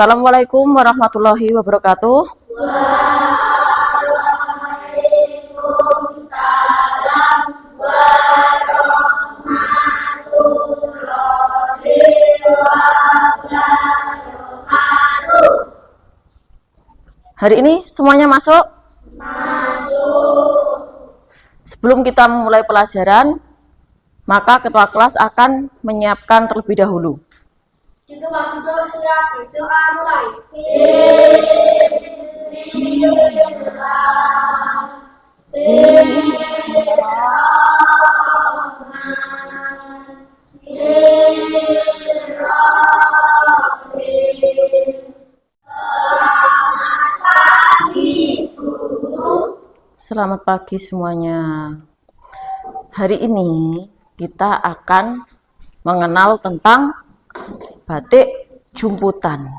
Assalamualaikum warahmatullahi wabarakatuh. Waalaikumsalam warahmatullahi wabarakatuh. Hari ini semuanya masuk? Masuk. Sebelum kita memulai pelajaran, maka ketua kelas akan menyiapkan terlebih dahulu. Itu waktu siap doa mulai. Selamat pagi semuanya. Hari ini kita akan mengenal tentang batik jumputan.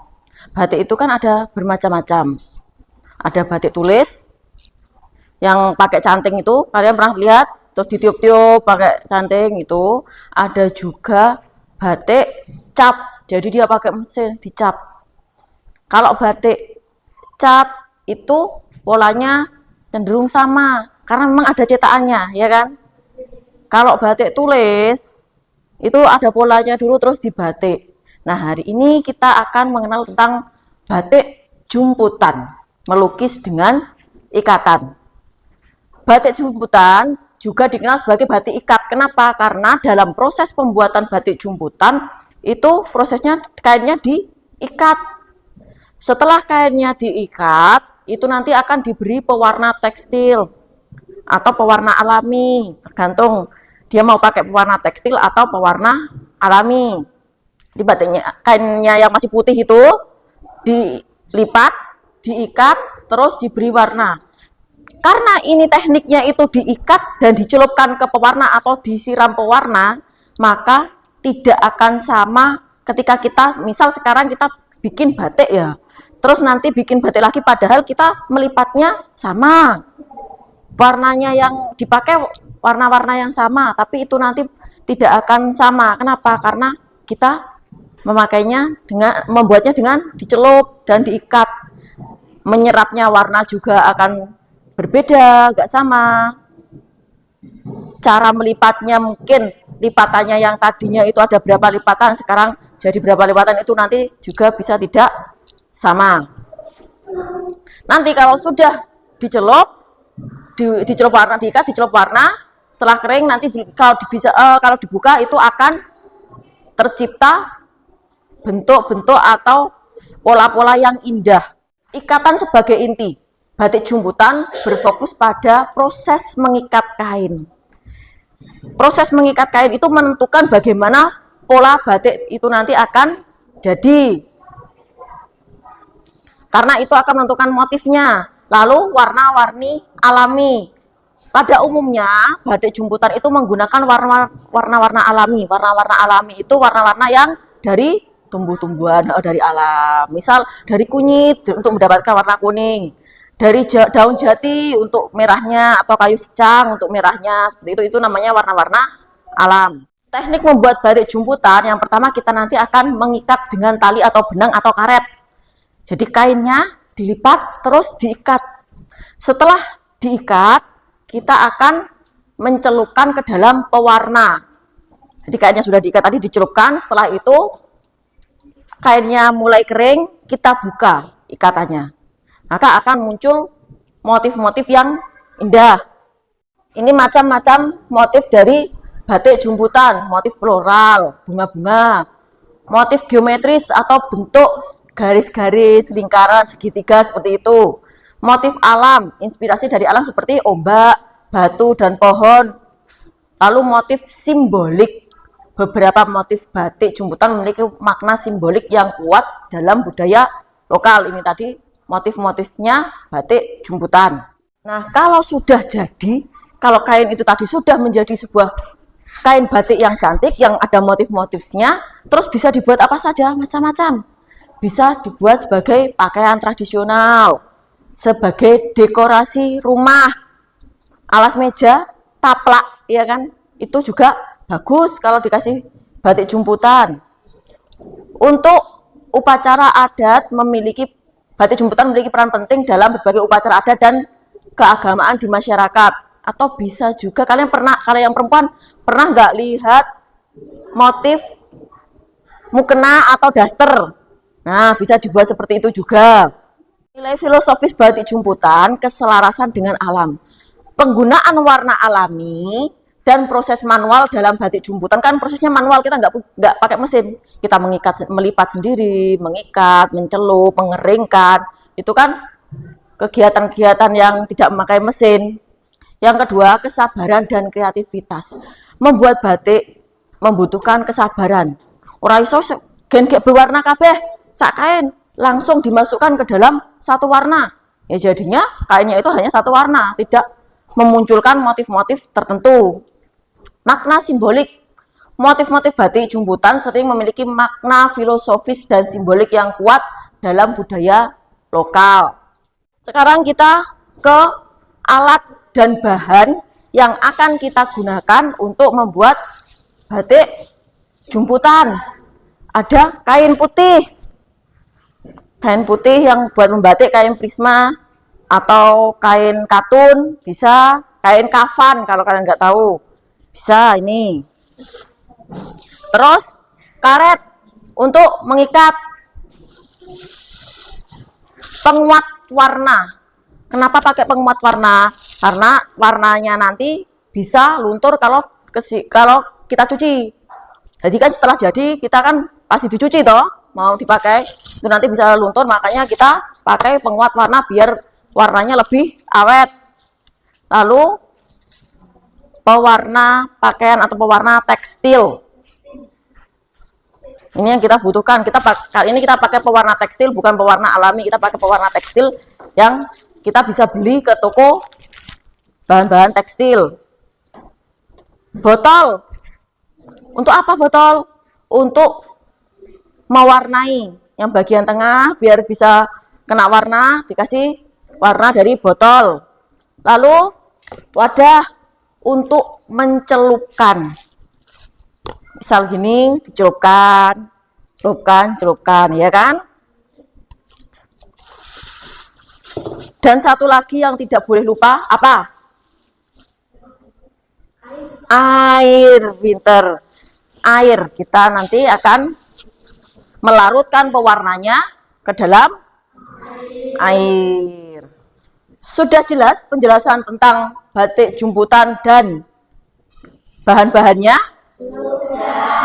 Batik itu kan ada bermacam-macam. Ada batik tulis yang pakai canting itu, kalian pernah lihat, terus ditiup-tiup pakai canting itu. Ada juga batik cap, jadi dia pakai mesin dicap. Kalau batik cap itu polanya cenderung sama karena memang ada cetakannya, ya kan? Kalau batik tulis itu ada polanya dulu terus dibatik. Nah, hari ini kita akan mengenal tentang batik jumputan, melukis dengan ikatan. Batik jumputan juga dikenal sebagai batik ikat. Kenapa? Karena dalam proses pembuatan batik jumputan itu prosesnya kainnya diikat. Setelah kainnya diikat, itu nanti akan diberi pewarna tekstil atau pewarna alami, tergantung dia mau pakai pewarna tekstil atau pewarna alami. Di batiknya, kainnya yang masih putih itu dilipat, diikat, terus diberi warna. Karena ini tekniknya itu diikat dan dicelupkan ke pewarna atau disiram pewarna, maka tidak akan sama ketika kita, misal sekarang kita bikin batik ya, terus nanti bikin batik lagi padahal kita melipatnya sama. Warnanya yang dipakai warna-warna yang sama, tapi itu nanti tidak akan sama. Kenapa? Karena kita memakainya dengan membuatnya dengan dicelup dan diikat. Menyerapnya warna juga akan berbeda, nggak sama. Cara melipatnya mungkin lipatannya yang tadinya itu ada berapa lipatan, sekarang jadi berapa lipatan itu nanti juga bisa tidak sama. Nanti kalau sudah dicelup, dicelup warna, diikat, dicelup warna, setelah kering nanti kalau dibuka itu akan tercipta bentuk-bentuk atau pola-pola yang indah. Ikatan sebagai inti. Batik jumputan berfokus pada proses mengikat kain. Proses mengikat kain itu menentukan bagaimana pola batik itu nanti akan jadi. Karena itu akan menentukan motifnya. Lalu warna-warni alami. Pada umumnya batik jumputan itu menggunakan warna-warna alami. Warna-warna alami itu warna-warna yang dari tumbuh-tumbuhan, dari alam. Misal dari kunyit untuk mendapatkan warna kuning. Dari daun jati untuk merahnya atau kayu secang untuk merahnya. Seperti itu namanya warna-warna alam. Teknik membuat batik jumputan yang pertama kita nanti akan mengikat dengan tali atau benang atau karet. Jadi kainnya dilipat terus diikat. Setelah diikat, kita akan mencelupkan ke dalam pewarna. Jadi kainnya sudah diikat tadi dicelupkan, setelah itu kainnya mulai kering, kita buka ikatannya. Maka akan muncul motif-motif yang indah. Ini macam-macam motif dari batik jumputan, motif floral, bunga-bunga, motif geometris atau bentuk garis-garis, lingkaran, segitiga seperti itu. Motif alam, inspirasi dari alam seperti ombak, batu, dan pohon. Lalu motif simbolik. Beberapa motif batik jumputan memiliki makna simbolik yang kuat dalam budaya lokal. Ini tadi motif-motifnya batik jumputan. Nah, kalau sudah jadi, kalau kain itu tadi sudah menjadi sebuah kain batik yang cantik, yang ada motif-motifnya, terus bisa dibuat apa saja, macam-macam. Bisa dibuat sebagai pakaian tradisional, sebagai dekorasi rumah, alas meja, taplak, ya kan? Itu juga bagus kalau dikasih batik jumputan. Untuk upacara adat batik jumputan memiliki peran penting dalam berbagai upacara adat dan keagamaan di masyarakat. Atau bisa juga kalau yang perempuan pernah nggak lihat motif mukena atau daster? Nah, bisa dibuat seperti itu juga. Nilai filosofis batik jumputan keselarasan dengan alam. Penggunaan warna alami dan proses manual dalam batik jumputan, kan prosesnya manual, kita nggak pakai mesin, kita melipat sendiri, mengikat, mencelup, mengeringkan, itu kan kegiatan-kegiatan yang tidak memakai mesin. Yang kedua, kesabaran dan kreativitas. Membuat batik membutuhkan kesabaran. Ora iso gen berwarna kabeh sak kain langsung dimasukkan ke dalam satu warna. Ya jadinya kainnya itu hanya satu warna, tidak memunculkan motif-motif tertentu. Makna simbolik. Motif-motif batik jumputan sering memiliki makna filosofis dan simbolik yang kuat dalam budaya lokal. Sekarang kita ke alat dan bahan yang akan kita gunakan untuk membuat batik jumputan. Ada kain putih. Kain putih yang buat membatik kain prisma atau kain katun, bisa kain kafan kalau kalian nggak tahu. Bisa ini. Terus karet untuk mengikat. Penguat warna. Kenapa pakai penguat warna? Karena warnanya nanti bisa luntur kalau kita cuci. Jadi kan setelah jadi kita kan pasti dicuci toh, mau dipakai itu nanti bisa luntur, makanya kita pakai penguat warna biar warnanya lebih awet. Lalu pewarna pakaian atau pewarna tekstil. Ini yang kita butuhkan. Kali ini kita pakai pewarna tekstil, bukan pewarna alami. Kita pakai pewarna tekstil yang kita bisa beli ke toko bahan-bahan tekstil. Botol. Untuk apa botol? Untuk mewarnai. Yang bagian tengah biar bisa kena warna, dikasih warna dari botol. Lalu wadah untuk mencelupkan. Misal gini, dicelupkan, celupkan, ya kan? Dan satu lagi yang tidak boleh lupa, apa? Air, pinter. Air, kita nanti akan melarutkan pewarnanya ke dalam air. Sudah jelas penjelasan tentang batik jumputan dan bahan-bahannya? Sudah.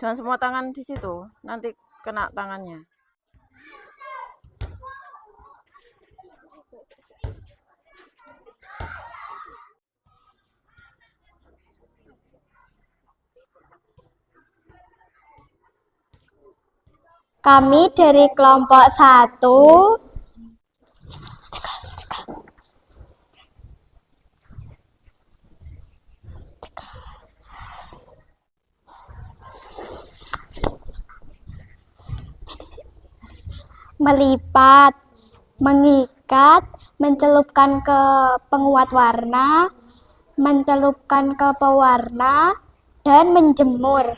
Jangan semua tangan di situ, nanti kena tangannya. Kami dari kelompok 1 melipat, mengikat, mencelupkan ke penguat warna, mencelupkan ke pewarna, dan menjemur.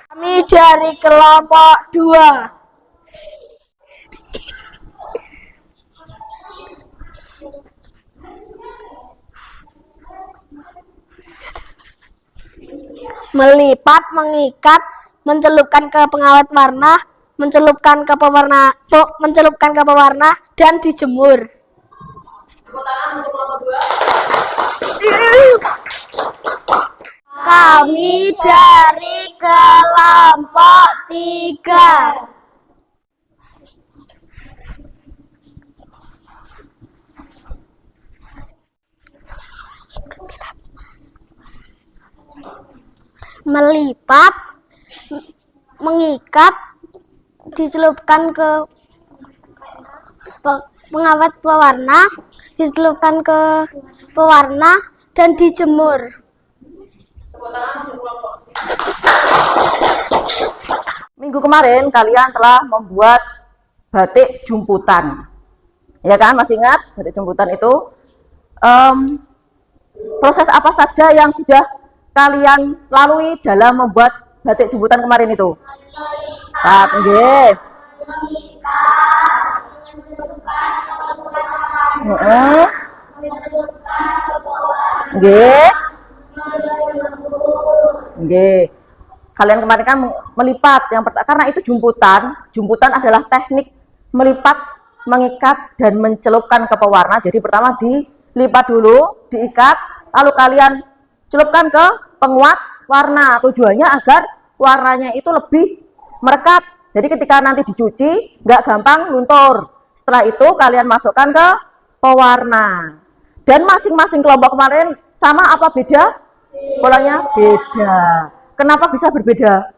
Kami dari kelompok 2. Melipat, mengikat, mencelupkan ke pengawet warna, mencelupkan ke pewarna, dan dijemur. Kami dari kelompok 3. Melipat, mengikat, dicelupkan ke pengawet pewarna, dicelupkan ke pewarna, dan dijemur. Minggu kemarin kalian telah membuat batik jumputan, ya kan? Masih ingat batik jumputan itu? Proses apa saja yang sudah kalian lalui dalam membuat batik jumputan kemarin itu? Kalian kemarin kan melipat yang pertama, karena itu jumputan adalah teknik melipat, mengikat, dan mencelupkan ke pewarna. Jadi pertama dilipat dulu, diikat, lalu kalian celupkan ke penguat warna. Tujuannya agar warnanya itu lebih merekat. Jadi ketika nanti dicuci nggak gampang luntur. Setelah itu kalian masukkan ke pewarna. Dan masing-masing kelompok kemarin sama apa beda? Polanya beda. Kenapa bisa berbeda?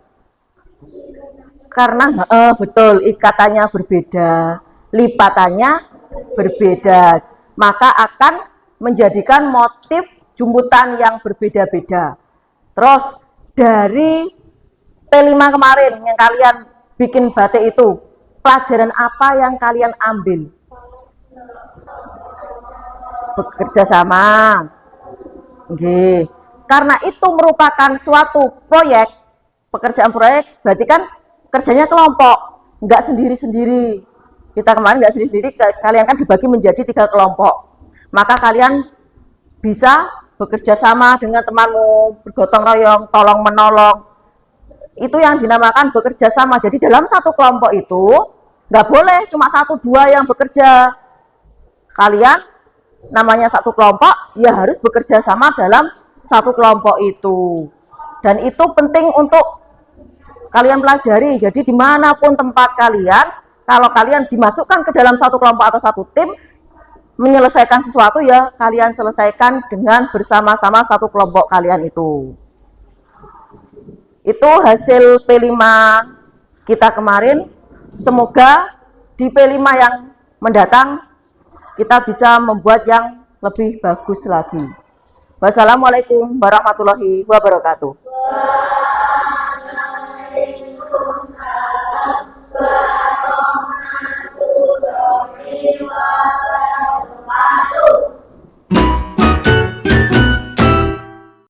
Karena betul, ikatannya berbeda, lipatannya berbeda, maka akan menjadikan motif jumputan yang berbeda-beda. Terus dari P5 kemarin yang kalian bikin batik itu, pelajaran apa yang kalian ambil? Bekerja sama. Karena itu merupakan suatu proyek, pekerjaan proyek, berarti kan kerjanya kelompok, nggak sendiri-sendiri. Kita kemarin nggak sendiri-sendiri, kalian kan dibagi menjadi 3 kelompok. Maka kalian bisa bekerja sama dengan temanmu, bergotong royong, tolong menolong. Itu yang dinamakan bekerja sama. Jadi dalam satu kelompok itu nggak boleh cuma 1-2 yang bekerja. Kalian namanya satu kelompok, ya harus bekerja sama dalam satu kelompok itu. Dan itu penting untuk kalian pelajari. Jadi dimanapun tempat kalian, kalau kalian dimasukkan ke dalam satu kelompok atau satu tim, menyelesaikan sesuatu, ya kalian selesaikan dengan bersama-sama satu kelompok kalian itu. Itu hasil P5 kita kemarin. Semoga di P5 yang mendatang kita bisa membuat yang lebih bagus lagi. Wassalamualaikum warahmatullahi wabarakatuh.